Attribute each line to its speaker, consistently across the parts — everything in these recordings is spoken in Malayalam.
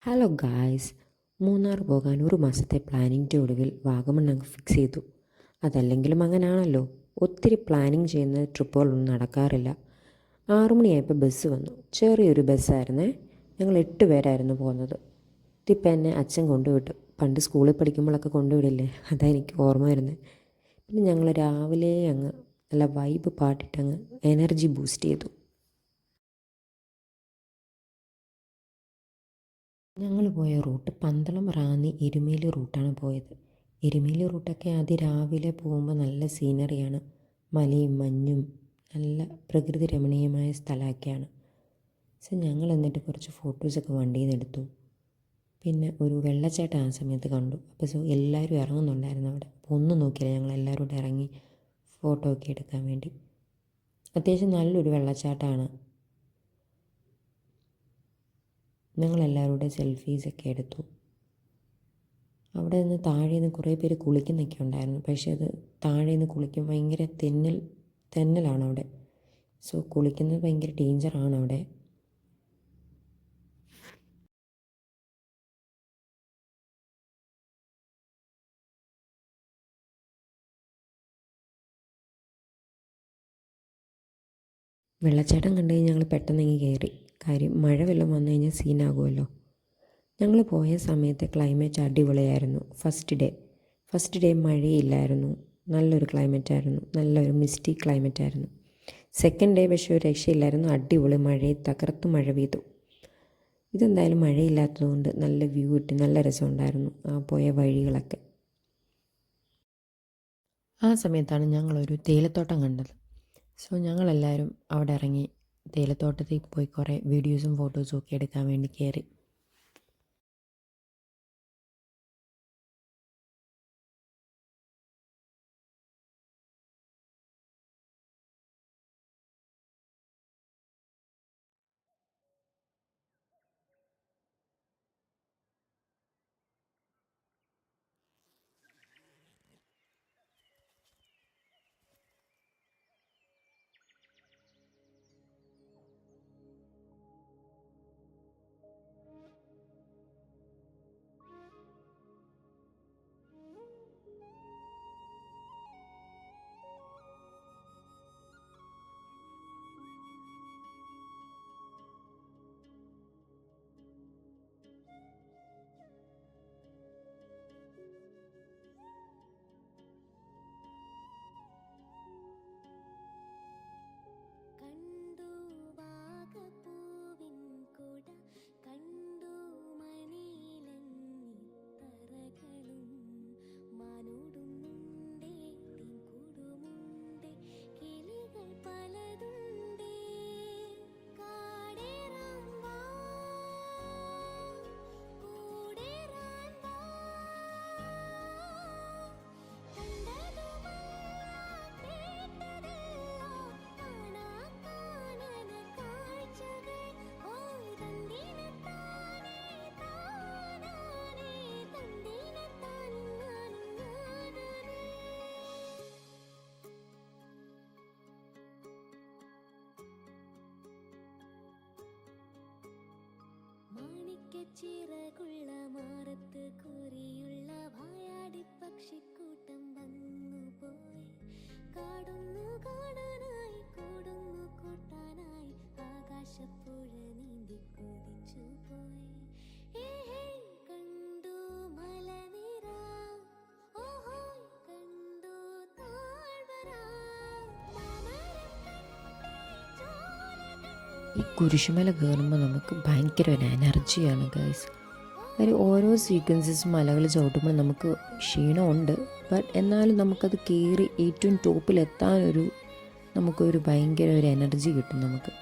Speaker 1: ഹലോ ഗായ്സ്, മൂന്നാർ പോകാൻ ഒരു മാസത്തെ പ്ലാനിങ്ങിൻ്റെ ഒടുവിൽ വാഗമൺ അങ്ങ് ഫിക്സ് ചെയ്തു. അതല്ലെങ്കിലും അങ്ങനെയാണല്ലോ, ഒത്തിരി പ്ലാനിങ് ചെയ്യുന്ന ട്രിപ്പുകളൊന്നും നടക്കാറില്ല. 6 മണിയായപ്പോൾ ബസ് വന്നു. ചെറിയൊരു ബസ്സായിരുന്നേ. ഞങ്ങൾ 8 പേരായിരുന്നു പോകുന്നത്. ഇതിപ്പോൾ എന്നെ അച്ഛൻ കൊണ്ടുവിട്ടു. പണ്ട് സ്കൂളിൽ പഠിക്കുമ്പോഴൊക്കെ കൊണ്ടുവിടില്ലേ, അതാണ് എനിക്ക് ഓർമ്മ വരുന്നത്. പിന്നെ ഞങ്ങൾ രാവിലെ അങ്ങ് നല്ല വൈബ് പാട്ടിട്ടങ്ങ് എനർജി ബൂസ്റ്റ് ചെയ്തു. ഞങ്ങൾ പോയ റൂട്ട് പന്തളം, റാന്നി, എരുമേലി റൂട്ടാണ് പോയത്. എരുമേലി റൂട്ടൊക്കെ അതിരാവിലെ പോകുമ്പോൾ നല്ല സീനറിയാണ്. മലയും മഞ്ഞും നല്ല പ്രകൃതി രമണീയമായ സ്ഥലമൊക്കെയാണ്. ഞങ്ങൾ എന്നിട്ട് കുറച്ച് ഫോട്ടോസൊക്കെ വണ്ടിയിൽ നിന്ന് എടുത്തു. പിന്നെ ഒരു വെള്ളച്ചാട്ടം ആ സമയത്ത് കണ്ടു. അപ്പോൾ എല്ലാവരും ഇറങ്ങുന്നുണ്ടായിരുന്നു അവിടെ. അപ്പോൾ ഒന്നും നോക്കിയില്ല, ഞങ്ങൾ എല്ലാവരും കൂടെ ഇറങ്ങി ഫോട്ടോ ഒക്കെ എടുക്കാൻ വേണ്ടി. അത്യാവശ്യം നല്ലൊരു വെള്ളച്ചാട്ടമാണ്. ഞങ്ങളെല്ലാവരും കൂടെ സെൽഫീസൊക്കെ എടുത്തു. അവിടെ നിന്ന് താഴെ നിന്ന് കുറേ പേര് കുളിക്കുന്നൊക്കെ ഉണ്ടായിരുന്നു. പക്ഷേ അത് താഴെ നിന്ന് കുളിക്കും ഭയങ്കര തെന്നലാണ് അവിടെ. കുളിക്കുന്നത് ഭയങ്കര ഡേഞ്ചറാണ് അവിടെ. വെള്ളച്ചാട്ടം കണ്ടു കഴിഞ്ഞാൽ ഞങ്ങൾ പെട്ടെന്ന് ഇങ്ങ് കയറി. കാര്യം മഴ വല്ലതും വന്നു കഴിഞ്ഞാൽ സീനാകുമല്ലോ. ഞങ്ങൾ പോയ സമയത്ത് ക്ലൈമറ്റ് അടിപൊളിയായിരുന്നു. ഫസ്റ്റ് ഡേ മഴയില്ലായിരുന്നു. നല്ലൊരു ക്ലൈമറ്റായിരുന്നു. നല്ലൊരു മിസ്റ്റി ക്ലൈമറ്റായിരുന്നു. സെക്കൻഡ് ഡേ പക്ഷേ ഒരു രക്ഷയില്ലായിരുന്നു. അടിപൊളി മഴയിൽ തകർത്ത് മഴ പെയ്തു. ഇതെന്തായാലും മഴയില്ലാത്തതുകൊണ്ട് നല്ല വ്യൂ കിട്ടി. നല്ല രസമുണ്ടായിരുന്നു ആ പോയ വഴികളൊക്കെ. ആ സമയത്താണ് ഞങ്ങളൊരു തേയിലത്തോട്ടം കണ്ടത്. ഞങ്ങളെല്ലാവരും അവിടെ ഇറങ്ങി തേയിലത്തോട്ടത്തിൽ പോയി കുറേ വീഡിയോസും ഫോട്ടോസും ഒക്കെ എടുക്കാൻ വേണ്ടി കയറി.
Speaker 2: ചിറകുള്ള മാറത്ത് കുറിയുള്ള വായാടി പക്ഷിക്കൂട്ടം വന്നുപോയി. കാടുന്നു കാണാനായി കൂടുന്നു കൂട്ടാനായി ആകാശപ്പുഴ നീന്തി കുതിച്ചു പോയി. കണ്ടു മലനിര, ഓഹോ കണ്ടു താഴ്വര.
Speaker 1: ഈ കുരിശുമല കയറുമ്പോൾ നമുക്ക് ഭയങ്കര ഒരു എനർജിയാണ് ഗൈസ്. ഓരോ സീക്വൻസസ് മലകൾ ചവിട്ടുമ്പോൾ നമുക്ക് ക്ഷീണമുണ്ട്. ബട്ട് എന്നാലും നമുക്കത് കയറി ഏറ്റവും ടോപ്പിലെത്താനൊരു നമുക്കൊരു ഭയങ്കര ഒരു എനർജി കിട്ടും നമുക്ക്.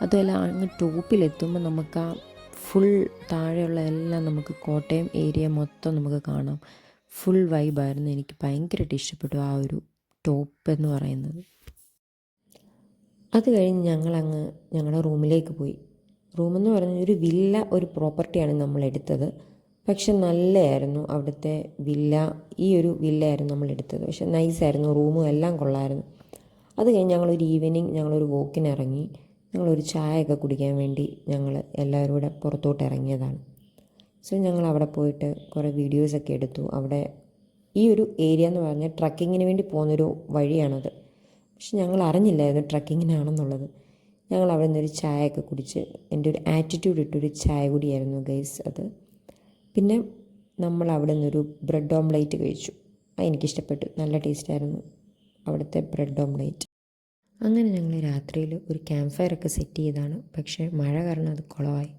Speaker 1: അതുമല്ല അങ്ങ് ടോപ്പിലെത്തുമ്പോൾ നമുക്ക് ആ ഫുൾ താഴെയുള്ള എല്ലാം നമുക്ക് കോട്ടയം ഏരിയ മൊത്തം നമുക്ക് കാണാം. ഫുൾ വൈബായിരുന്നു. എനിക്ക് ഭയങ്കരമായിട്ട് ഇഷ്ടപ്പെട്ടു ആ ഒരു ടോപ്പ് എന്ന് പറയുന്നത്. അത് കഴിഞ്ഞ് ഞങ്ങളങ്ങ് ഞങ്ങളുടെ റൂമിലേക്ക് പോയി. റൂമെന്ന് പറഞ്ഞാൽ ഒരു പ്രോപ്പർട്ടിയാണ് നമ്മളെടുത്തത്. പക്ഷെ നല്ലതായിരുന്നു അവിടുത്തെ വില്ല. ഈ ഒരു വില്ലയായിരുന്നു നമ്മളെടുത്തത്. പക്ഷെ നൈസായിരുന്നു, റൂമും എല്ലാം കൊള്ളായിരുന്നു. അത് കഴിഞ്ഞ് ഞങ്ങളൊരു ഈവനിങ് ഞങ്ങളൊരു വോക്കിനിറങ്ങി. ഞങ്ങളൊരു ചായയൊക്കെ കുടിക്കാൻ വേണ്ടി ഞങ്ങൾ എല്ലാവരും കൂടെ പുറത്തോട്ട് ഇറങ്ങിയതാണ്. സോ ഞങ്ങൾ അവിടെ പോയിട്ട് കുറേ വീഡിയോസൊക്കെ എടുത്തു. അവിടെ ഈ ഒരു ഏരിയ എന്ന് പറഞ്ഞാൽ ട്രക്കിങ്ങിന് വേണ്ടി പോകുന്നൊരു വഴിയാണത്. പക്ഷെ ഞങ്ങൾ അറിഞ്ഞില്ലായിരുന്നു ട്രക്കിങ്ങിനാണെന്നുള്ളത്. ഞങ്ങൾ അവിടെ നിന്നൊരു ചായയൊക്കെ കുടിച്ച്, എൻ്റെ ഒരു ആറ്റിറ്റ്യൂഡ് ഇട്ടൊരു ചായ കൂടിയായിരുന്നു ഗൈസ് അത്. പിന്നെ നമ്മൾ അവിടെ നിന്നൊരു ബ്രെഡ് ഓംലേറ്റ് കഴിച്ചു. എനിക്കിഷ്ടപ്പെട്ടു, നല്ല ടേസ്റ്റായിരുന്നു അവിടുത്തെ ബ്രെഡ് ഓംലേറ്റ്. അങ്ങനെ ഞങ്ങൾ രാത്രിയിൽ ഒരു ക്യാമ്പ് ഫയറൊക്കെ സെറ്റ് ചെയ്താണ്. പക്ഷേ മഴ കാരണം അത് കുളമായി.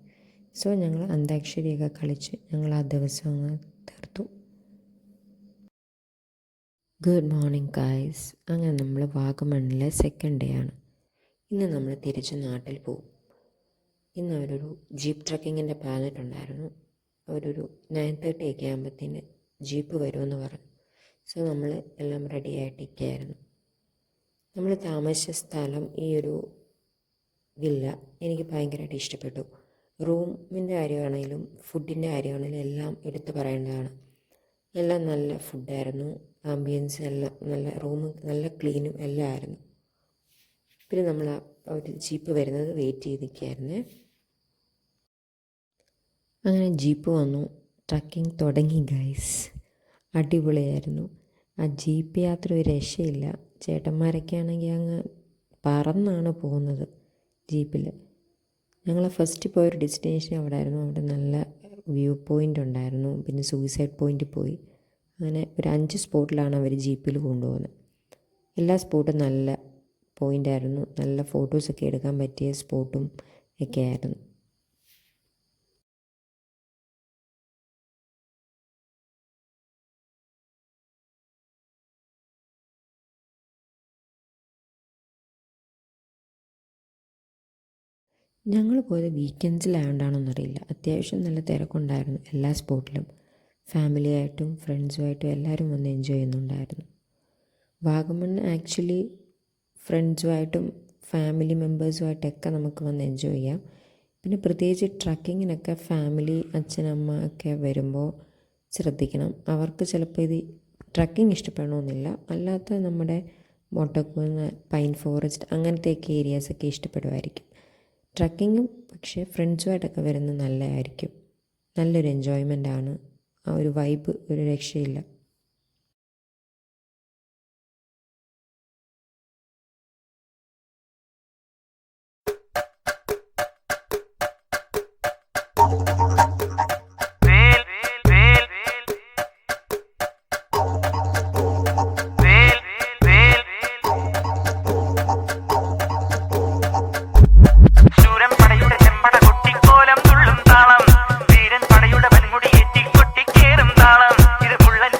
Speaker 1: സോ ഞങ്ങൾ അന്താക്ഷരിയൊക്കെ കളിച്ച് ഞങ്ങൾ ആ ദിവസം അങ്ങ് തീർത്തു. Good morning guys. അങ്ങനെ നമ്മൾ വാഗമണ്ണിലെ സെക്കൻഡ് ഡേ ആണ്. ഇന്ന് നമ്മൾ തിരിച്ച് നാട്ടിൽ പോകും. ഇന്ന് അവരൊരു ജീപ്പ് ട്രക്കിങ്ങിൻ്റെ പ്ലാനിട്ടുണ്ടായിരുന്നു. അവരൊരു 9:30 ഒക്കെ ആകുമ്പോഴത്തേന് ജീപ്പ് വരുമെന്ന് പറഞ്ഞു. സോ നമ്മൾ എല്ലാം റെഡി ആയിട്ടിരിക്കുകയായിരുന്നു. നമ്മൾ താമസിച്ച സ്ഥലം, ഈ ഒരു വില്ല എനിക്ക് ഭയങ്കരമായിട്ട് ഇഷ്ടപ്പെട്ടു. റൂമിൻ്റെ കാര്യമാണെങ്കിലും ഫുഡിൻ്റെ കാര്യമാണെങ്കിലും എല്ലാം എടുത്തു പറയേണ്ടതാണ്. എല്ലാം നല്ല ഫുഡായിരുന്നു, ആംബിയൻസ് എല്ലാം നല്ല, റൂം നല്ല ക്ലീനും എല്ലാം ആയിരുന്നു. പിന്നെ നമ്മൾ ആ ഒരു ജീപ്പ് വരുന്നത് വെയിറ്റ് ചെയ്ത് നിൽക്കുകയായിരുന്നേ. അങ്ങനെ ജീപ്പ് വന്നു, ട്രക്കിംഗ് തുടങ്ങി ഗൈസ്. അടിപൊളിയായിരുന്നു. ആ ജീപ്പ് യാത്ര ഒരു രക്ഷയില്ല. ചേട്ടന്മാരൊക്കെ ആണെങ്കിൽ അങ്ങ് പറന്നാണ് പോകുന്നത് ജീപ്പിൽ. ഞങ്ങൾ ഫസ്റ്റ് പോയൊരു ഡെസ്റ്റിനേഷൻ അവിടെ ആയിരുന്നു. അവിടെ നല്ല വ്യൂ പോയിൻ്റ് ഉണ്ടായിരുന്നു. പിന്നെ സൂയിസൈഡ് പോയിൻ്റിൽ പോയി. അങ്ങനെ ഒരു 5 സ്പോട്ടിലാണ് അവർ ജീപ്പിൽ കൊണ്ടുപോകുന്നത്. എല്ലാ സ്പോട്ടും നല്ല പോയിൻ്റായിരുന്നു. നല്ല ഫോട്ടോസൊക്കെ എടുക്കാൻ പറ്റിയ സ്പോട്ടും ഒക്കെ ആയിരുന്നു. ഞങ്ങൾ പോയത് വീക്കെൻഡ്സിലായതുകൊണ്ടാണെന്നറിയില്ല, അത്യാവശ്യം നല്ല തിരക്കുണ്ടായിരുന്നു എല്ലാ സ്പോട്ടിലും. ഫാമിലിയായിട്ടും ഫ്രണ്ട്സുമായിട്ടും എല്ലാവരും വന്ന് എൻജോയ് ചെയ്യുന്നുണ്ടായിരുന്നു. വാഗമൺ ആക്ച്വലി ഫ്രണ്ട്സുമായിട്ടും ഫാമിലി മെമ്പേഴ്സുമായിട്ടൊക്കെ നമുക്ക് വന്ന് എൻജോയ് ചെയ്യാം. പിന്നെ പ്രത്യേകിച്ച് ട്രക്കിങ്ങിനൊക്കെ ഫാമിലി, അച്ഛനമ്മ ഒക്കെ വരുമ്പോൾ ശ്രദ്ധിക്കണം. അവർക്ക് ചിലപ്പോൾ ഇത് ട്രക്കിംഗ് ഇഷ്ടപ്പെടണമെന്നില്ല. അല്ലാത്ത നമ്മുടെ മൊട്ടക്കുന്ന്, പൈൻ ഫോറസ്റ്റ് അങ്ങനത്തെയൊക്കെ ഏരിയാസൊക്കെ ഇഷ്ടപ്പെടുമായിരിക്കും. ട്രക്കിങ്ങും പക്ഷേ ഫ്രണ്ട്സുമായിട്ടൊക്കെ വരുന്നത് നല്ലതായിരിക്കും. നല്ലൊരു എൻജോയ്മെൻ്റാണ്. ആ ഒരു വൈബ് ഒരു രക്ഷയില്ല.
Speaker 3: വീരൻ പടയുടെ വൻമുടി ഏറ്റി കൊട്ടിക്കേറും താളം. ഇത് മുള്ളൻ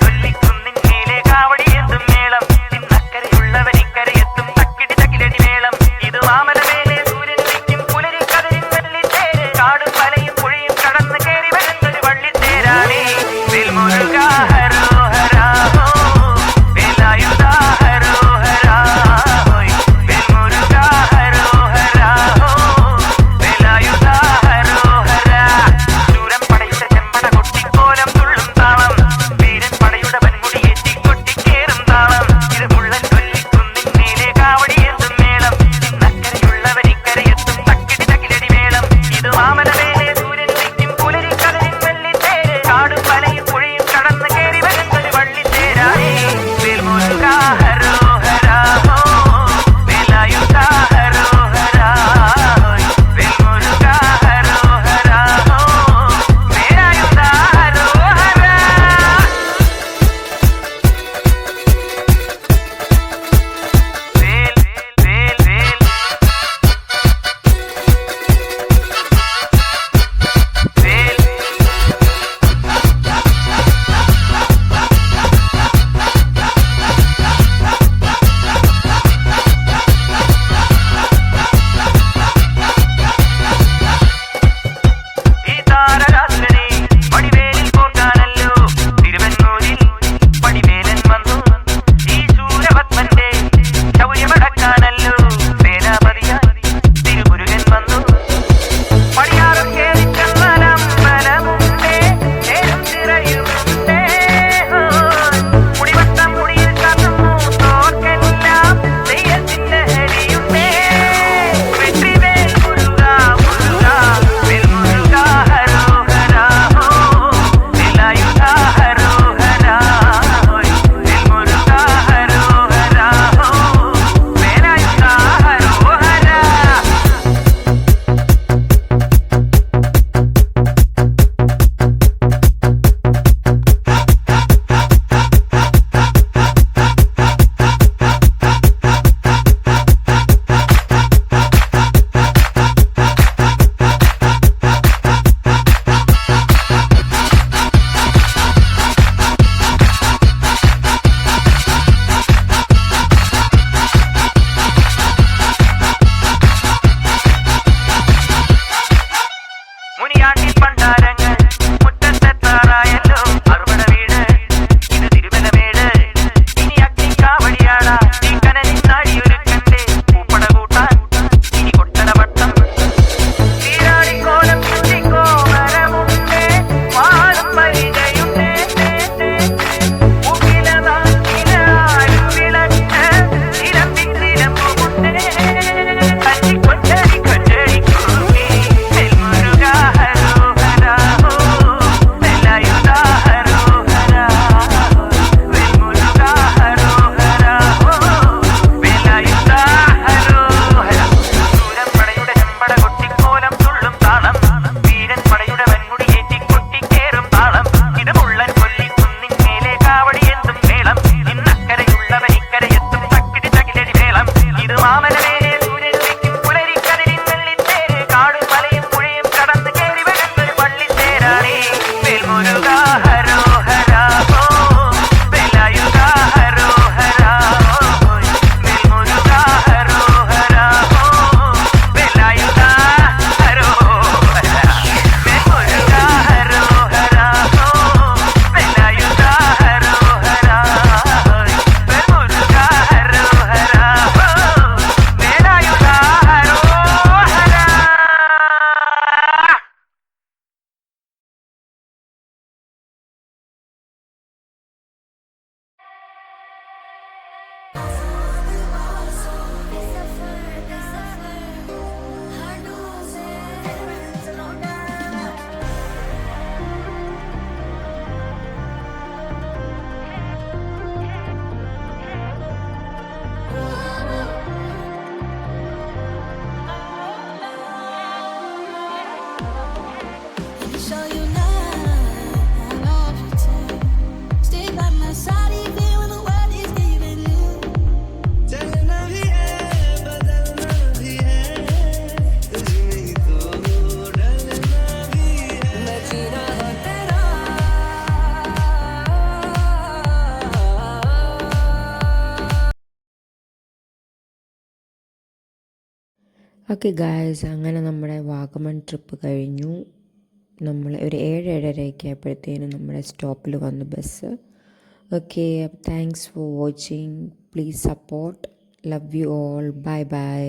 Speaker 2: Show you now, I'll pretend. Stay by my side even when the world is giving in.
Speaker 3: चलना भी है बदलना भी है इसमें तो डलना भी है मैं जीना है तेरा
Speaker 1: ഓക്കെ ഗായ്സ്, അങ്ങനെ നമ്മുടെ വാഗമൺ ട്രിപ്പ് കഴിഞ്ഞു. നമ്മൾ ഒരു 7-7:30 ആയപ്പോഴത്തേനും നമ്മുടെ സ്റ്റോപ്പിൽ വന്നു bus. Okay, thanks for watching. Please support. Love you all. Bye bye.